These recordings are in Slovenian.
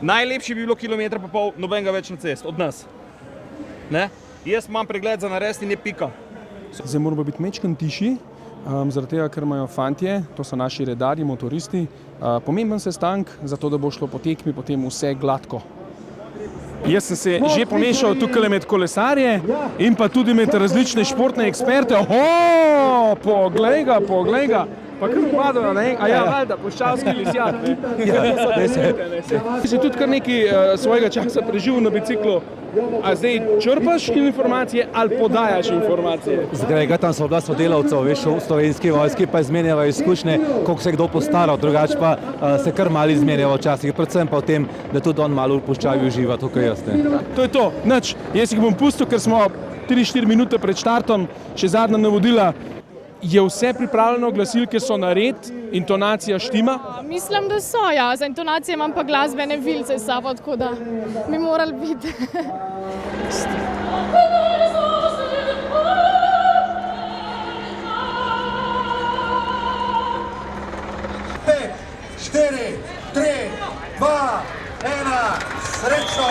Najlepši bi bilo 1,5 kilometra, nobenega več na cest, od nas. Ne? Jaz imam pregled za narediti in je pika. Zdaj moramo biti mečkan tiši, zaradi tega, ker imajo fantje, to so naši redarji, motoristi, pomemben sestank, zato da bo šlo po tekmi potem vse gladko. Jaz sem se že pomešal tukaj med kolesarje in pa tudi med različne športne eksperte. Oho, poglej ga. Pa kar upadajo, ne? A ja, valjda, puščavski lisjak, ne? Si tudi kar nekaj svojega časa preživel na biciklu. A zdaj črpaš informacije ali podajaš informacije? Zdaj, tam so bila sodelavcev, veš, v Slovenski vojski pa izmenjavajo izkušnje, koliko se je kdo postaral, drugače pa se kar malo izmenjava včasih, predvsem pa v tem, da tudi on malo v puščavi uživa, tukaj jaz, ne. To je to, nič, jaz jih bom pustil, ker smo 3-4 minute pred štartom, še zadnja navodila. Je vse pripravljeno, glasilke so na red, intonacija štima? Mislim, da so, ja. Za intonacije imam pa glasbene vilce s sabo, tako da bi morali biti. 5, 4, 3, 2, 1, srečno!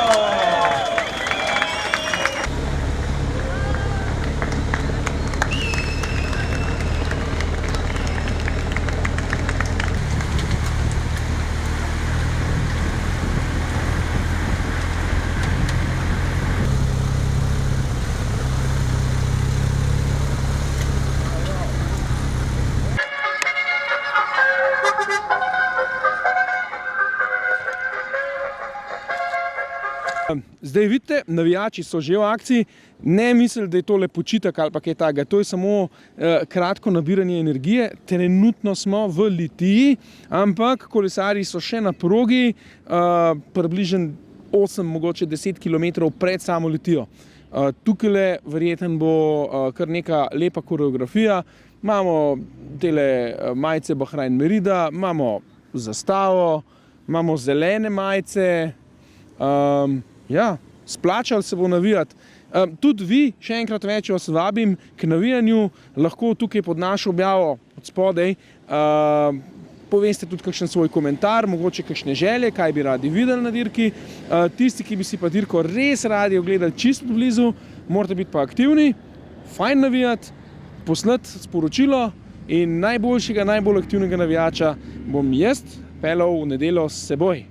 Zdaj vidite, navijači so že v akciji, ne mislili, da je tole počitek ali pa kaj takega, to je samo kratko nabiranje energije. Trenutno smo v Litiji, ampak kolesarji so še na progi, približno 8, mogoče 10 kilometrov pred samo Litijo. Tukajle verjetno bo kar neka lepa koreografija, imamo tele majice Bahrain Merida, imamo zastavo, imamo zelene majice, ja, splačali se bo navijati. Tudi vi, še enkrat več vas vabim k navijanju, lahko tukaj pod našo objavo od spodaj poveste tudi kakšen svoj komentar, mogoče kakšne želje, kaj bi radi videli na dirki. Tisti, ki bi si pa dirko res radi ogledali čisto blizu, morate biti pa aktivni, fajn navijati, poslati sporočilo in najboljšega, najbolj aktivnega navijača bom jaz peljal v nedeljo s seboj.